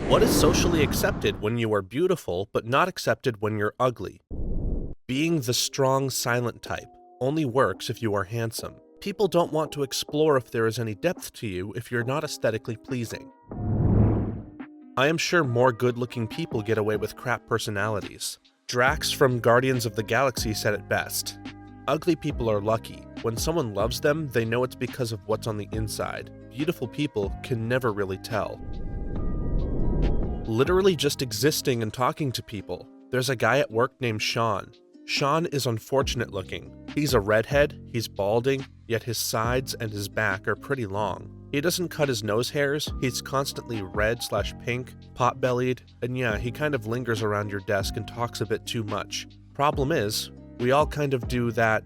What is socially accepted when you are beautiful, but not accepted when you're ugly? Being the strong, silent type only works if you are handsome. People don't want to explore if there is any depth to you if you're not aesthetically pleasing. I am sure more good-looking people get away with crap personalities. Drax from Guardians of the Galaxy said it best. Ugly people are lucky. When someone loves them, they know it's because of what's on the inside. Beautiful people can never really tell. Literally just existing and talking to people. There's a guy at work named Sean. Sean is unfortunate looking. He's a redhead, he's balding, yet his sides and his back are pretty long. He doesn't cut his nose hairs, he's constantly red/pink, pot-bellied, and yeah, he kind of lingers around your desk and talks a bit too much. Problem is, we all kind of do that,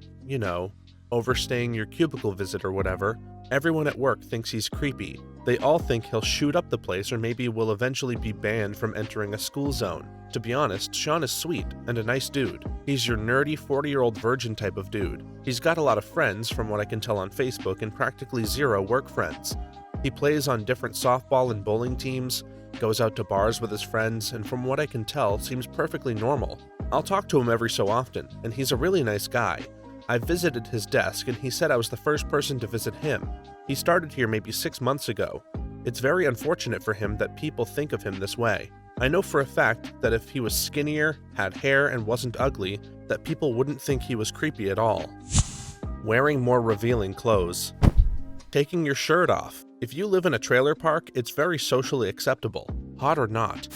overstaying your cubicle visit or whatever. Everyone at work thinks he's creepy. They all think he'll shoot up the place or maybe will eventually be banned from entering a school zone. To be honest, Sean is sweet and a nice dude. He's your nerdy 40-year-old virgin type of dude. He's got a lot of friends from what I can tell on Facebook and practically zero work friends. He plays on different softball and bowling teams, goes out to bars with his friends, and from what I can tell, seems perfectly normal. I'll talk to him every so often, and he's a really nice guy. I visited his desk and he said I was the first person to visit him. He started here maybe 6 months ago. It's very unfortunate for him that people think of him this way. I know for a fact that if he was skinnier, had hair, and wasn't ugly, that people wouldn't think he was creepy at all. Wearing more revealing clothes. Taking your shirt off. If you live in a trailer park, it's very socially acceptable, hot or not.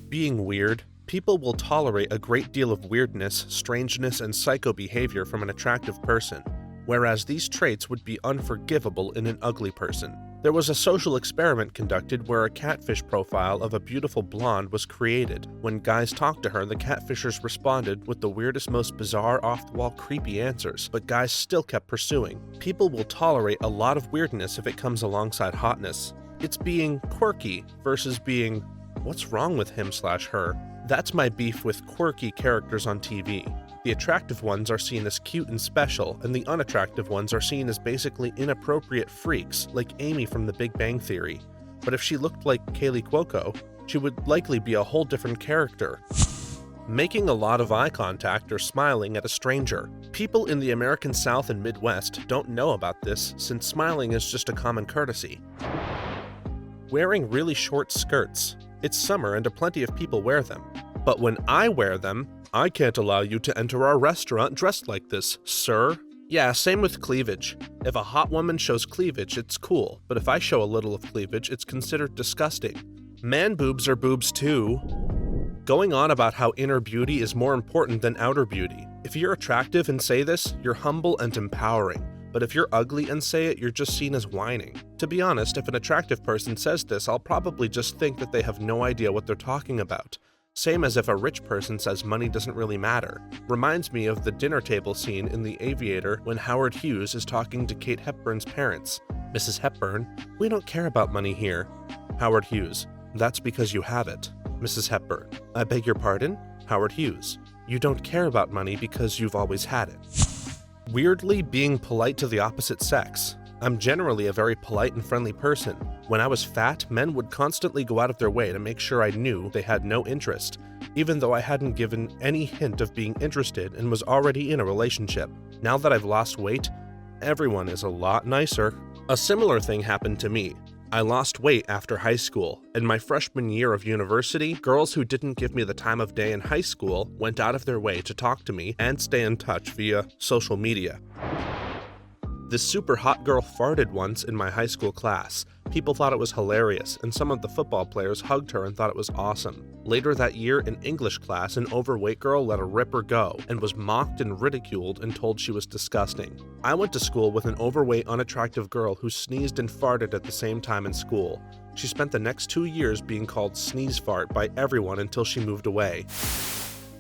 Being weird. People will tolerate a great deal of weirdness, strangeness, and psycho behavior from an attractive person, whereas these traits would be unforgivable in an ugly person. There was a social experiment conducted where a catfish profile of a beautiful blonde was created. When guys talked to her, the catfishers responded with the weirdest, most bizarre, off-the-wall, creepy answers, but guys still kept pursuing. People will tolerate a lot of weirdness if it comes alongside hotness. It's being quirky versus being, what's wrong with him/her? That's my beef with quirky characters on TV. The attractive ones are seen as cute and special, and the unattractive ones are seen as basically inappropriate freaks, like Amy from The Big Bang Theory. But if she looked like Kaylee Cuoco, she would likely be a whole different character. Making a lot of eye contact or smiling at a stranger. People in the American South and Midwest don't know about this, since smiling is just a common courtesy. Wearing really short skirts. It's summer and plenty of people wear them. But when I wear them, I can't allow you to enter our restaurant dressed like this, sir. Yeah, same with cleavage. If a hot woman shows cleavage, it's cool, but if I show a little of cleavage, it's considered disgusting. Man boobs are boobs too. Going on about how inner beauty is more important than outer beauty. If you're attractive and say this, you're humble and empowering. But if you're ugly and say it, you're just seen as whining. To be honest, if an attractive person says this, I'll probably just think that they have no idea what they're talking about. Same as if a rich person says money doesn't really matter. Reminds me of the dinner table scene in The Aviator when Howard Hughes is talking to Kate Hepburn's parents. Mrs. Hepburn, we don't care about money here. Howard Hughes, that's because you have it. Mrs. Hepburn, I beg your pardon? Howard Hughes, you don't care about money because you've always had it. Weirdly, being polite to the opposite sex. I'm generally a very polite and friendly person. When I was fat, men would constantly go out of their way to make sure I knew they had no interest, even though I hadn't given any hint of being interested and was already in a relationship. Now that I've lost weight, everyone is a lot nicer. A similar thing happened to me. I lost weight after high school. In my freshman year of university, girls who didn't give me the time of day in high school went out of their way to talk to me and stay in touch via social media. This super hot girl farted once in my high school class. People thought it was hilarious, and some of the football players hugged her and thought it was awesome. Later that year in English class, an overweight girl let a ripper go and was mocked and ridiculed and told she was disgusting. I went to school with an overweight, unattractive girl who sneezed and farted at the same time in school. She spent the next 2 years being called sneeze fart by everyone until she moved away.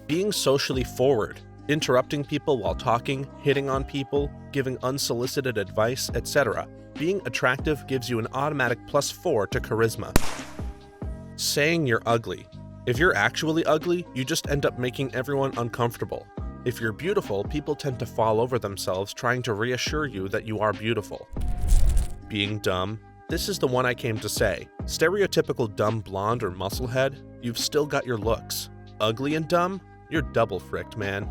Being socially forward. Interrupting people while talking, hitting on people, giving unsolicited advice, etc. Being attractive gives you an automatic +4 to charisma. Saying you're ugly. If you're actually ugly, you just end up making everyone uncomfortable. If you're beautiful, people tend to fall over themselves trying to reassure you that you are beautiful. Being dumb. This is the one I came to say. Stereotypical dumb blonde or musclehead, you've still got your looks. Ugly and dumb, you're double fricked, man.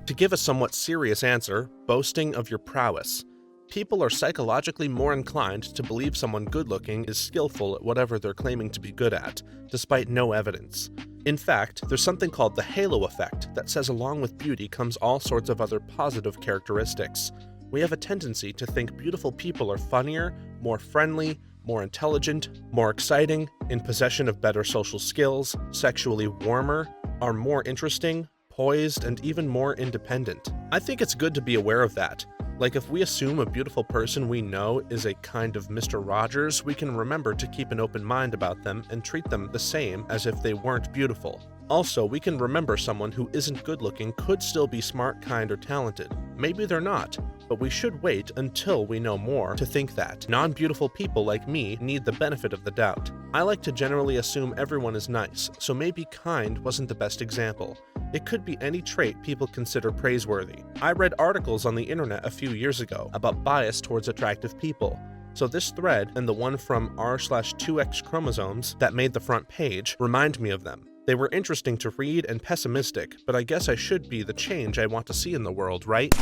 To give a somewhat serious answer, boasting of your prowess. People are psychologically more inclined to believe someone good-looking is skillful at whatever they're claiming to be good at, despite no evidence. In fact, there's something called the halo effect that says along with beauty comes all sorts of other positive characteristics. We have a tendency to think beautiful people are funnier, more friendly, more intelligent, more exciting, in possession of better social skills, sexually warmer, are more interesting, poised, and even more independent. I think it's good to be aware of that. Like if we assume a beautiful person we know is a kind of Mr. Rogers, we can remember to keep an open mind about them and treat them the same as if they weren't beautiful. Also, we can remember someone who isn't good looking could still be smart, kind, or talented. Maybe they're not, but we should wait until we know more to think that. Non-beautiful people like me need the benefit of the doubt. I like to generally assume everyone is nice, so maybe kind wasn't the best example. It could be any trait people consider praiseworthy. I read articles on the internet a few years ago about bias towards attractive people. So this thread and the one from r/2x chromosomes that made the front page remind me of them. They were interesting to read and pessimistic, but I guess I should be the change I want to see in the world, right?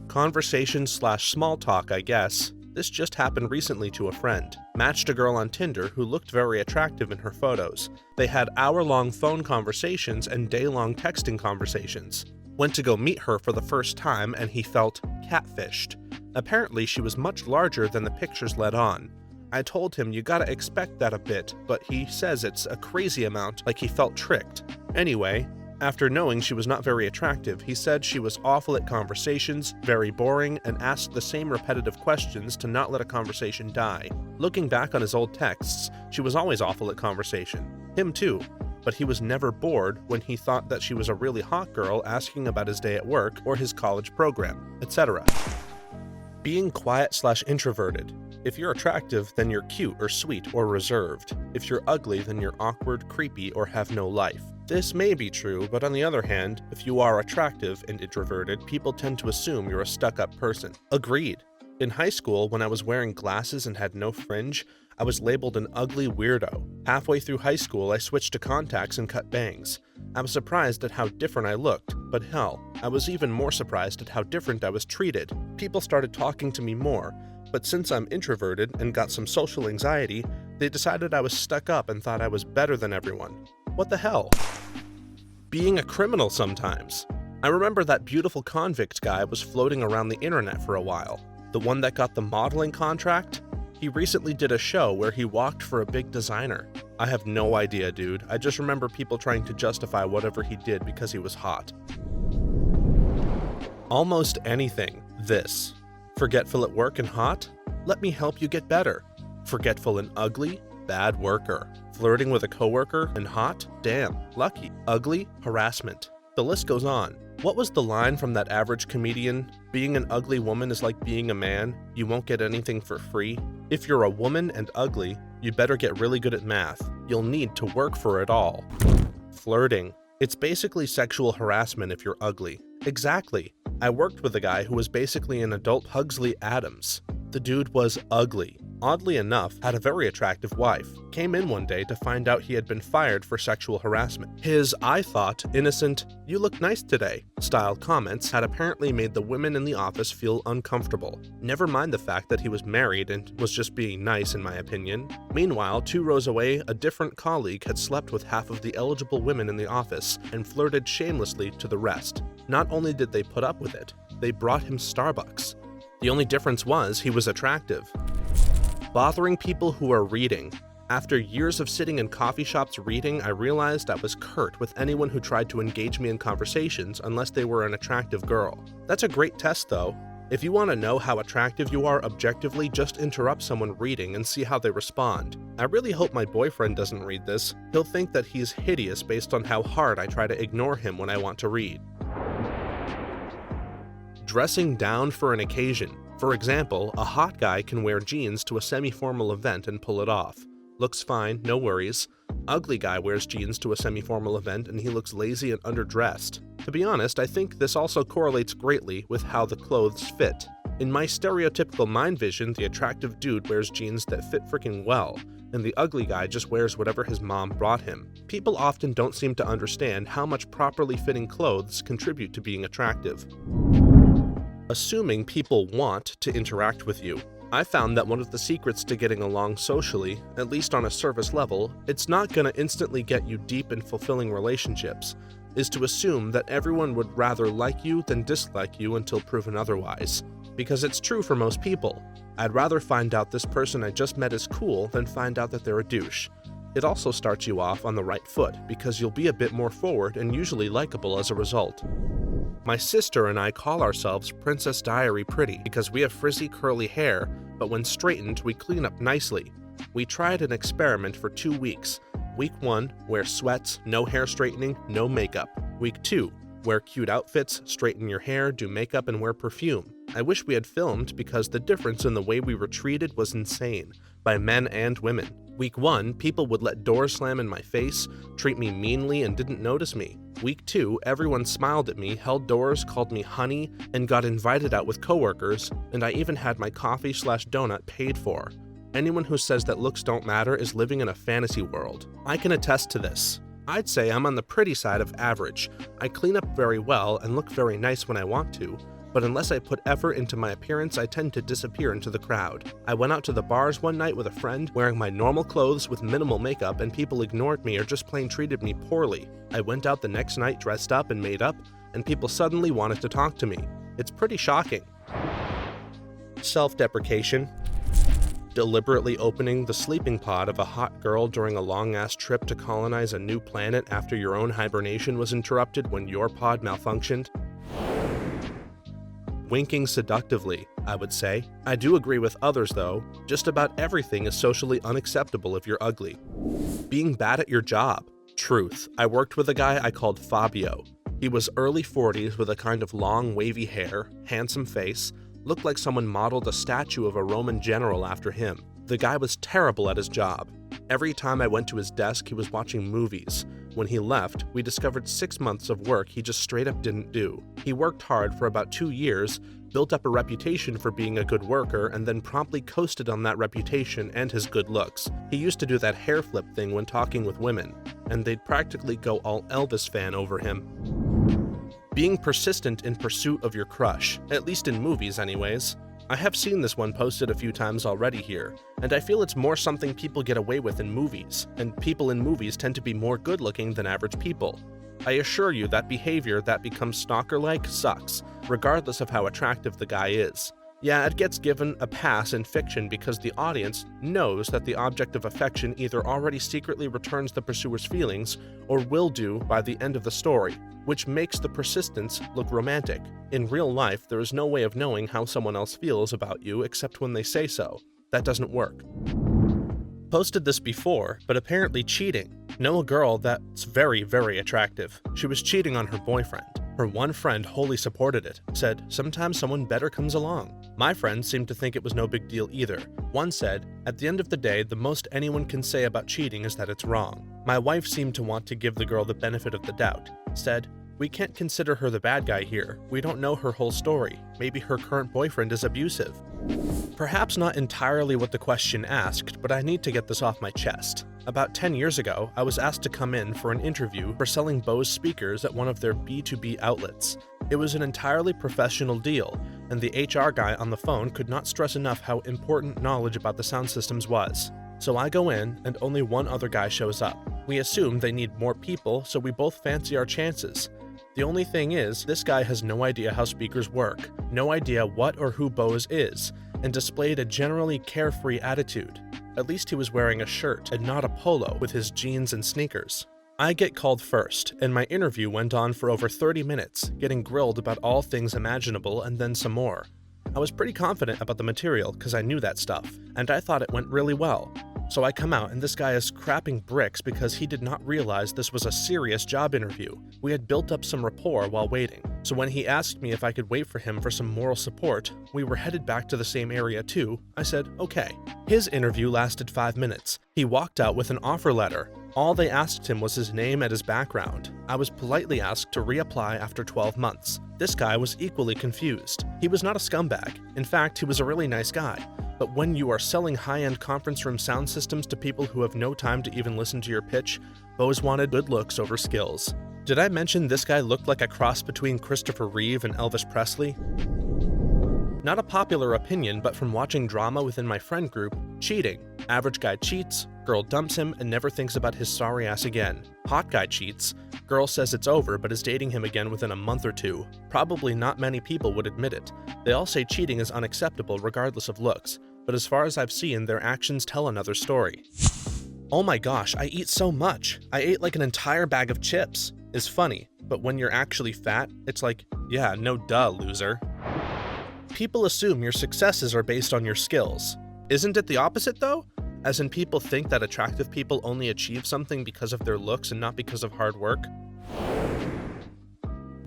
Conversation/small talk, I guess. This just happened recently to a friend. Matched a girl on Tinder who looked very attractive in her photos. They had hour-long phone conversations and day-long texting conversations. Went to go meet her for the first time and he felt catfished. Apparently she was much larger than the pictures led on. I told him you gotta expect that a bit, but he says it's a crazy amount, like he felt tricked. Anyway, after knowing she was not very attractive, he said she was awful at conversations, very boring, and asked the same repetitive questions to not let a conversation die. Looking back on his old texts, she was always awful at conversation. Him too, but he was never bored when he thought that she was a really hot girl asking about his day at work or his college program, etc. Being quiet/introverted. If you're attractive, then you're cute or sweet or reserved. If you're ugly, then you're awkward, creepy, or have no life. This may be true, but on the other hand, if you are attractive and introverted, people tend to assume you're a stuck-up person. Agreed. In high school, when I was wearing glasses and had no fringe, I was labeled an ugly weirdo. Halfway through high school, I switched to contacts and cut bangs. I was surprised at how different I looked, but hell, I was even more surprised at how different I was treated. People started talking to me more, but since I'm introverted and got some social anxiety, they decided I was stuck up and thought I was better than everyone. What the hell? Being a criminal sometimes. I remember that beautiful convict guy was floating around the internet for a while. The one that got the modeling contract? He recently did a show where he walked for a big designer. I have no idea, dude. I just remember people trying to justify whatever he did because he was hot. Almost anything. This. Forgetful at work and hot? Let me help you get better. Forgetful and ugly? Bad worker. Flirting with a coworker and hot? Damn, lucky. Ugly? Harassment. The list goes on. What was the line from that average comedian? Being an ugly woman is like being a man. You won't get anything for free. If you're a woman and ugly, you better get really good at math. You'll need to work for it all. Flirting. It's basically sexual harassment if you're ugly. Exactly. I worked with a guy who was basically an adult Pugsley Adams. The dude was ugly. Oddly enough, had a very attractive wife. Came in one day to find out he had been fired for sexual harassment. His "I thought" innocent, "you look nice today" style comments had apparently made the women in the office feel uncomfortable. Never mind the fact that he was married and was just being nice in my opinion. Meanwhile, 2 rows away, a different colleague had slept with half of the eligible women in the office and flirted shamelessly to the rest. Not only did they put up with it, they brought him Starbucks. The only difference was he was attractive. Bothering people who are reading. After years of sitting in coffee shops reading, I realized I was curt with anyone who tried to engage me in conversations unless they were an attractive girl. That's a great test though. If you want to know how attractive you are objectively, just interrupt someone reading and see how they respond. I really hope my boyfriend doesn't read this. He'll think that he's hideous based on how hard I try to ignore him when I want to read. Dressing down for an occasion. For example, a hot guy can wear jeans to a semi-formal event and pull it off. Looks fine, no worries. Ugly guy wears jeans to a semi-formal event and he looks lazy and underdressed. To be honest, I think this also correlates greatly with how the clothes fit. In my stereotypical mind vision, the attractive dude wears jeans that fit freaking well, and the ugly guy just wears whatever his mom brought him. People often don't seem to understand how much properly fitting clothes contribute to being attractive. Assuming people want to interact with you. I found that one of the secrets to getting along socially, at least on a surface level, it's not gonna instantly get you deep and fulfilling relationships, is to assume that everyone would rather like you than dislike you until proven otherwise. Because it's true for most people. I'd rather find out this person I just met is cool than find out that they're a douche. It also starts you off on the right foot because you'll be a bit more forward and usually likable as a result. My sister and I call ourselves Princess Diary Pretty because we have frizzy curly hair, but when straightened we clean up nicely. We tried an experiment for 2 weeks. Week 1, wear sweats, no hair straightening, no makeup. Week 2, wear cute outfits, straighten your hair, do makeup, and wear perfume. I wish we had filmed because the difference in the way we were treated was insane, by men and women. Week 1, people would let doors slam in my face, treat me meanly, and didn't notice me. Week 2, everyone smiled at me, held doors, called me honey, and got invited out with coworkers, and I even had my coffee/donut paid for. Anyone who says that looks don't matter is living in a fantasy world. I can attest to this. I'd say I'm on the pretty side of average. I clean up very well and look very nice when I want to, but unless I put effort into my appearance, I tend to disappear into the crowd. I went out to the bars one night with a friend, wearing my normal clothes with minimal makeup, and people ignored me or just plain treated me poorly. I went out the next night dressed up and made up, and people suddenly wanted to talk to me. It's pretty shocking. Self-deprecation. Deliberately opening the sleeping pod of a hot girl during a long-ass trip to colonize a new planet after your own hibernation was interrupted when your pod malfunctioned. Winking seductively, I would say. I do agree with others though. Just about everything is socially unacceptable if you're ugly. Being bad at your job. Truth. I worked with a guy I called Fabio. He was early 40s with a kind of long wavy hair, handsome face, looked like someone modeled a statue of a Roman general after him. The guy was terrible at his job. Every time I went to his desk, he was watching movies. When he left, we discovered 6 months of work he just straight up didn't do. He worked hard for about 2 years, built up a reputation for being a good worker, and then promptly coasted on that reputation and his good looks. He used to do that hair flip thing when talking with women, and they'd practically go all Elvis fan over him. Being persistent in pursuit of your crush, at least in movies anyways. I have seen this one posted a few times already here, and I feel it's more something people get away with in movies, and people in movies tend to be more good-looking than average people. I assure you that behavior that becomes stalker-like sucks, regardless of how attractive the guy is. Yeah, it gets given a pass in fiction because the audience knows that the object of affection either already secretly returns the pursuer's feelings or will do by the end of the story, which makes the persistence look romantic. In real life, there is no way of knowing how someone else feels about you except when they say so. That doesn't work. Posted this before, but apparently cheating. Know a girl that's very, very attractive. She was cheating on her boyfriend. Her one friend wholly supported it, said, "Sometimes someone better comes along." My friends seemed to think it was no big deal either. One said, "At the end of the day, the most anyone can say about cheating is that it's wrong." My wife seemed to want to give the girl the benefit of the doubt. Said, "We can't consider her the bad guy here. We don't know her whole story. Maybe her current boyfriend is abusive." Perhaps not entirely what the question asked, but I need to get this off my chest. About 10 years ago, I was asked to come in for an interview for selling Bose speakers at one of their B2B outlets. It was an entirely professional deal, and the HR guy on the phone could not stress enough how important knowledge about the sound systems was. So I go in, and only one other guy shows up. We assume they need more people, so we both fancy our chances. The only thing is, this guy has no idea how speakers work, no idea what or who Bose is, and displayed a generally carefree attitude. At least he was wearing a shirt and not a polo with his jeans and sneakers. I get called first, and my interview went on for over 30 minutes, getting grilled about all things imaginable and then some more. I was pretty confident about the material because I knew that stuff, and I thought it went really well. So I come out and this guy is crapping bricks because he did not realize this was a serious job interview. We had built up some rapport while waiting. So when he asked me if I could wait for him for some moral support, we were headed back to the same area too. I said, okay. His interview lasted 5 minutes. He walked out with an offer letter, All they asked him was his name and his background. I was politely asked to reapply after 12 months. This guy was equally confused. He was not a scumbag. In fact, he was a really nice guy. But when you are selling high-end conference room sound systems to people who have no time to even listen to your pitch, Bose wanted good looks over skills. Did I mention this guy looked like a cross between Christopher Reeve and Elvis Presley? Not a popular opinion, but from watching drama within my friend group, cheating. Average guy cheats, girl dumps him and never thinks about his sorry ass again. Hot guy cheats, girl says it's over but is dating him again within a month or two. Probably not many people would admit it. They all say cheating is unacceptable regardless of looks, but as far as I've seen, their actions tell another story. Oh my gosh, I eat so much. I ate like an entire bag of chips. Is funny, but when you're actually fat, it's like, yeah, no duh, loser. People assume your successes are based on your skills. Isn't it the opposite though? As in, people think that attractive people only achieve something because of their looks and not because of hard work.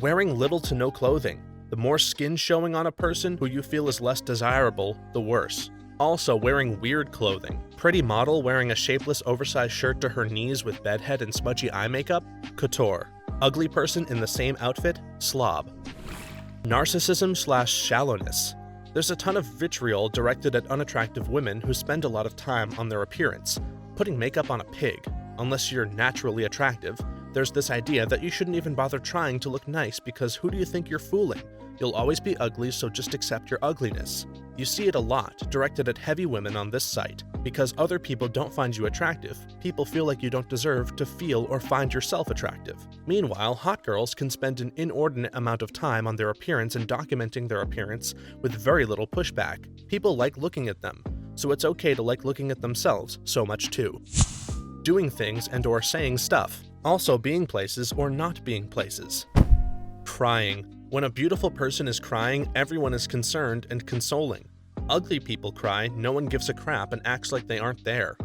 Wearing little to no clothing. The more skin showing on a person who you feel is less desirable, the worse. Also, wearing weird clothing. Pretty model wearing a shapeless oversized shirt to her knees with bedhead and smudgy eye makeup? Couture. Ugly person in the same outfit? Slob. Narcissism/shallowness. There's a ton of vitriol directed at unattractive women who spend a lot of time on their appearance, putting makeup on a pig. Unless you're naturally attractive, there's this idea that you shouldn't even bother trying to look nice because who do you think you're fooling? You'll always be ugly, so just accept your ugliness. You see it a lot, directed at heavy women on this site. Because other people don't find you attractive, people feel like you don't deserve to feel or find yourself attractive. Meanwhile, hot girls can spend an inordinate amount of time on their appearance and documenting their appearance with very little pushback. People like looking at them, so it's okay to like looking at themselves so much too. Doing things and or saying stuff. Also being places or not being places. Crying. When a beautiful person is crying, everyone is concerned and consoling. Ugly people cry, no one gives a crap and acts like they aren't there.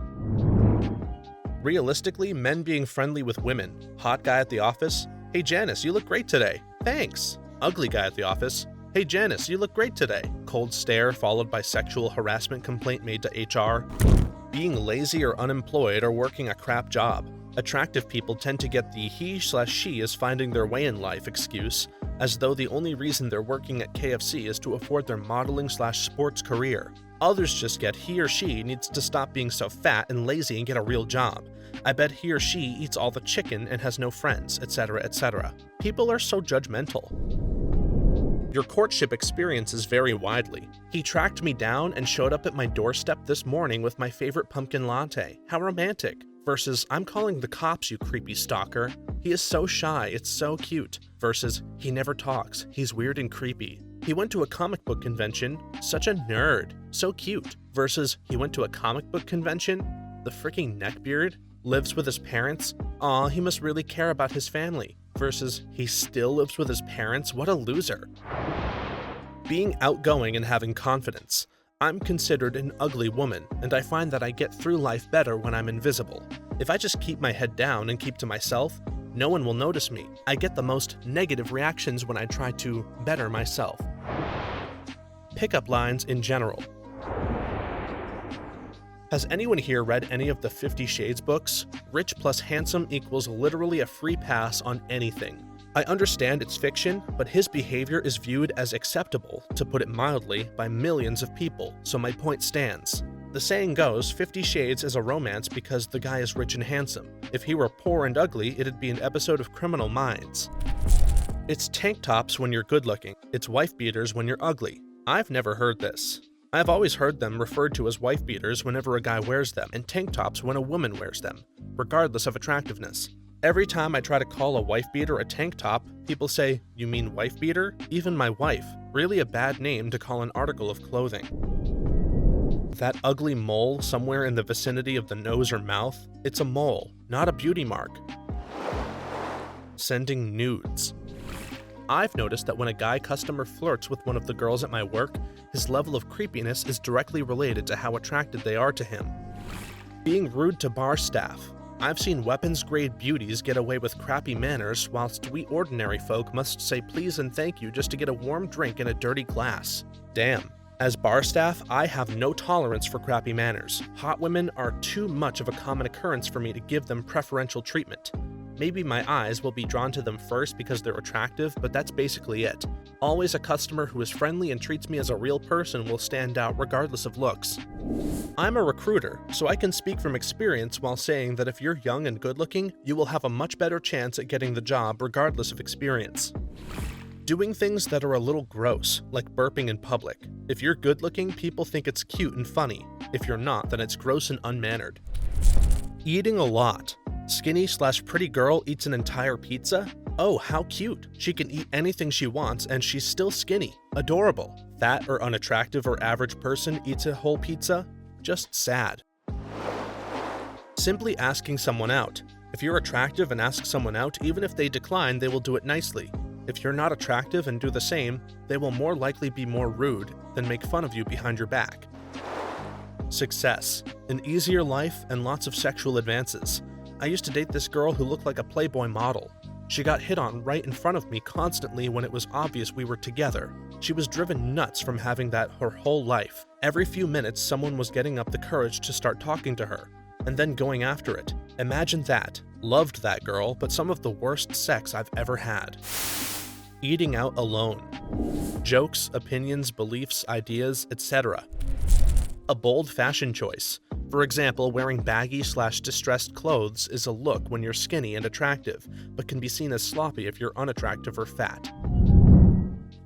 Realistically, men being friendly with women. Hot guy at the office, hey Janice, you look great today. Thanks. Ugly guy at the office, hey Janice, you look great today. Cold stare followed by sexual harassment complaint made to HR. Being lazy or unemployed or working a crap job. Attractive people tend to get the he/she is finding their way in life excuse, as though the only reason they're working at KFC is to afford their modeling/sports career. Others just get he or she needs to stop being so fat and lazy and get a real job. I bet he or she eats all the chicken and has no friends, etc., etc. People are so judgmental. Your courtship experiences vary widely. He tracked me down and showed up at my doorstep this morning with my favorite pumpkin latte. How romantic. Versus, I'm calling the cops, you creepy stalker. He is so shy, it's so cute. Versus, he never talks, he's weird and creepy. He went to a comic book convention, such a nerd, so cute. Versus, he went to a comic book convention, the freaking neckbeard, lives with his parents, aw, he must really care about his family. Versus, he still lives with his parents, what a loser. Being outgoing and having confidence. I'm considered an ugly woman, and I find that I get through life better when I'm invisible. If I just keep my head down and keep to myself, no one will notice me. I get the most negative reactions when I try to better myself. Pickup lines in general. Has anyone here read any of the 50 Shades books? Rich plus handsome equals literally a free pass on anything. I understand it's fiction, but his behavior is viewed as acceptable, to put it mildly, by millions of people, so my point stands. The saying goes, 50 Shades is a romance because the guy is rich and handsome. If he were poor and ugly, it'd be an episode of Criminal Minds. It's tank tops when you're good looking. It's wife beaters when you're ugly. I've never heard this. I've always heard them referred to as wife beaters whenever a guy wears them, and tank tops when a woman wears them, regardless of attractiveness. Every time I try to call a wife beater a tank top, people say, you mean wife beater? Even my wife. Really a bad name to call an article of clothing. That ugly mole somewhere in the vicinity of the nose or mouth, it's a mole, not a beauty mark. Sending nudes. I've noticed that when a guy customer flirts with one of the girls at my work, his level of creepiness is directly related to how attracted they are to him. Being rude to bar staff. I've seen weapons-grade beauties get away with crappy manners, whilst we ordinary folk must say please and thank you just to get a warm drink in a dirty glass. Damn, As bar staff, I have no tolerance for crappy manners. Hot women are too much of a common occurrence for me to give them preferential treatment. Maybe my eyes will be drawn to them first because they're attractive, but that's basically it. Always a customer who is friendly and treats me as a real person will stand out regardless of looks. I'm a recruiter, so I can speak from experience while saying that if you're young and good-looking, you will have a much better chance at getting the job regardless of experience. Doing things that are a little gross, like burping in public. If you're good-looking, people think it's cute and funny. If you're not, then it's gross and unmannered. Eating a lot. Skinny/pretty girl eats an entire pizza? Oh, how cute. She can eat anything she wants and she's still skinny. Adorable. Fat or unattractive or average person eats a whole pizza? Just sad. Simply asking someone out. If you're attractive and ask someone out, even if they decline, they will do it nicely. If you're not attractive and do the same, they will more likely be more rude than make fun of you behind your back. Success. An easier life and lots of sexual advances. I used to date this girl who looked like a Playboy model. She got hit on right in front of me constantly when it was obvious we were together. She was driven nuts from having that her whole life. Every few minutes, someone was getting up the courage to start talking to her, and then going after it. Imagine that. Loved that girl, but some of the worst sex I've ever had. Eating out alone. Jokes, opinions, beliefs, ideas, etc. A bold fashion choice. For example, wearing baggy/distressed clothes is a look when you're skinny and attractive, but can be seen as sloppy if you're unattractive or fat.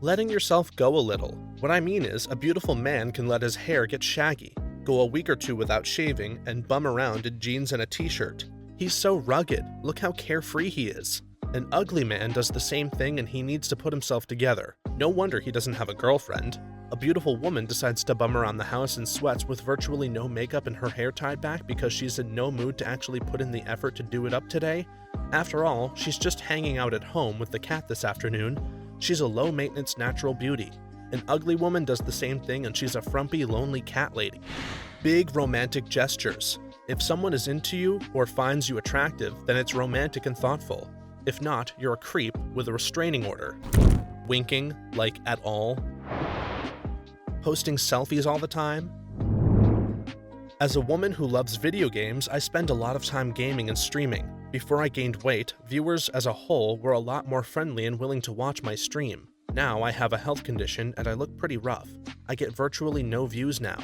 Letting yourself go a little. What I mean is, a beautiful man can let his hair get shaggy, go a week or two without shaving, and bum around in jeans and a t-shirt. He's so rugged. Look how carefree he is. An ugly man does the same thing and he needs to put himself together. No wonder he doesn't have a girlfriend. A beautiful woman decides to bum around the house in sweats with virtually no makeup and her hair tied back because she's in no mood to actually put in the effort to do it up today? After all, she's just hanging out at home with the cat this afternoon. She's a low-maintenance natural beauty. An ugly woman does the same thing and she's a frumpy, lonely cat lady. Big romantic gestures. If someone is into you or finds you attractive, then it's romantic and thoughtful. If not, you're a creep with a restraining order. Winking, like at all. Posting selfies all the time. As a woman who loves video games, I spend a lot of time gaming and streaming. Before I gained weight, viewers as a whole were a lot more friendly and willing to watch my stream. Now I have a health condition and I look pretty rough. I get virtually no views now.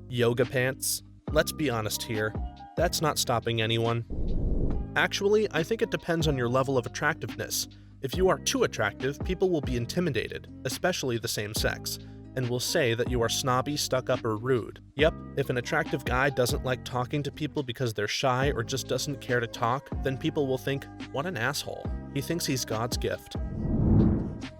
Yoga pants. Let's be honest here. That's not stopping anyone. Actually, I think it depends on your level of attractiveness. If you are too attractive, people will be intimidated, especially the same sex, and will say that you are snobby, stuck-up, or rude. Yep, if an attractive guy doesn't like talking to people because they're shy or just doesn't care to talk, then people will think, what an asshole. He thinks he's God's gift.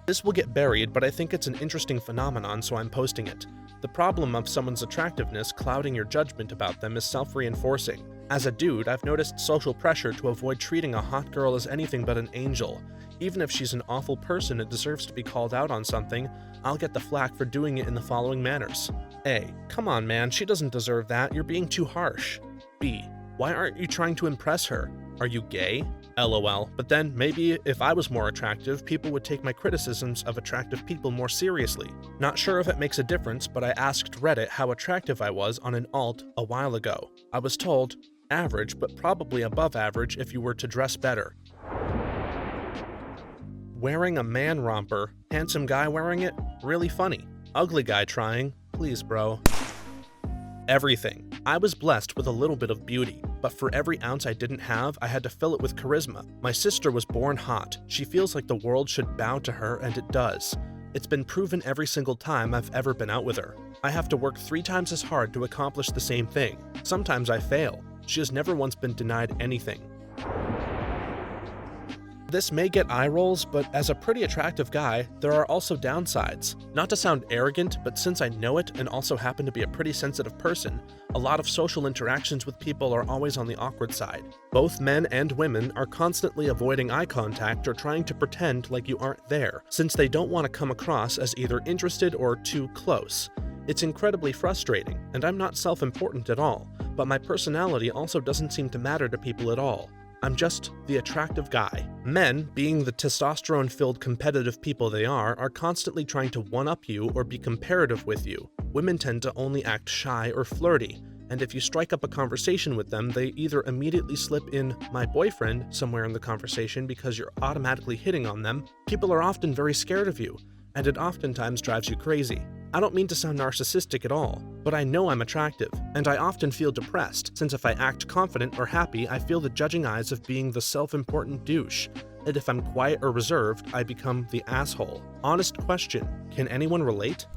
This will get buried, but I think it's an interesting phenomenon, so I'm posting it. The problem of someone's attractiveness clouding your judgment about them is self-reinforcing. As a dude, I've noticed social pressure to avoid treating a hot girl as anything but an angel. Even if she's an awful person and deserves to be called out on something, I'll get the flack for doing it in the following manners. A. Come on man, she doesn't deserve that, you're being too harsh. B. Why aren't you trying to impress her? Are you gay? LOL. But then, maybe if I was more attractive, people would take my criticisms of attractive people more seriously. Not sure if it makes a difference, but I asked Reddit how attractive I was on an alt a while ago. I was told, average, but probably above average if you were to dress better. Wearing a man romper. Handsome guy wearing it? Really funny. Ugly guy trying? Please, bro. Everything. I was blessed with a little bit of beauty, but for every ounce I didn't have, I had to fill it with charisma. My sister was born hot. She feels like the world should bow to her, and it does. It's been proven every single time I've ever been out with her. I have to work 3 times as hard to accomplish the same thing. Sometimes I fail. She has never once been denied anything. This may get eye rolls, but as a pretty attractive guy, there are also downsides. Not to sound arrogant, but since I know it and also happen to be a pretty sensitive person, a lot of social interactions with people are always on the awkward side. Both men and women are constantly avoiding eye contact or trying to pretend like you aren't there, since they don't want to come across as either interested or too close. It's incredibly frustrating, and I'm not self-important at all, but my personality also doesn't seem to matter to people at all. I'm just the attractive guy. Men, being the testosterone-filled competitive people they are constantly trying to one-up you or be comparative with you. Women tend to only act shy or flirty, and if you strike up a conversation with them, they either immediately slip in "my boyfriend" somewhere in the conversation because you're automatically hitting on them. People are often very scared of you, and it oftentimes drives you crazy. I don't mean to sound narcissistic at all, but I know I'm attractive, and I often feel depressed, since if I act confident or happy, I feel the judging eyes of being the self-important douche, and if I'm quiet or reserved, I become the asshole. Honest question, can anyone relate?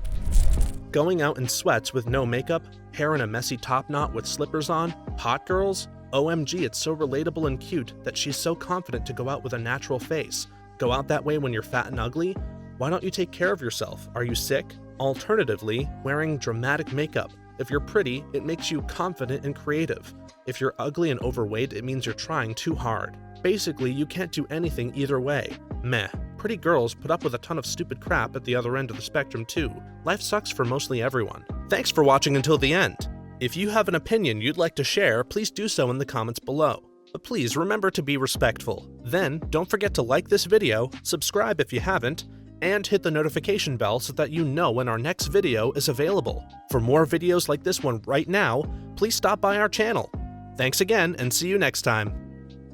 Going out in sweats with no makeup, hair in a messy top knot with slippers on, hot girls? OMG, it's so relatable and cute that she's so confident to go out with a natural face. Go out that way when you're fat and ugly? Why don't you take care of yourself? Are you sick? Alternatively, wearing dramatic makeup. If you're pretty, it makes you confident and creative. If you're ugly and overweight, it means you're trying too hard. Basically, you can't do anything either way. Meh. Pretty girls put up with a ton of stupid crap at the other end of the spectrum too. Life sucks for mostly everyone. Thanks for watching until the end. If you have an opinion you'd like to share, please do so in the comments below. But please remember to be respectful. Then, don't forget to like this video, subscribe if you haven't, and hit the notification bell so that you know when our next video is available. For more videos like this one right now, please stop by our channel. Thanks again, and see you next time.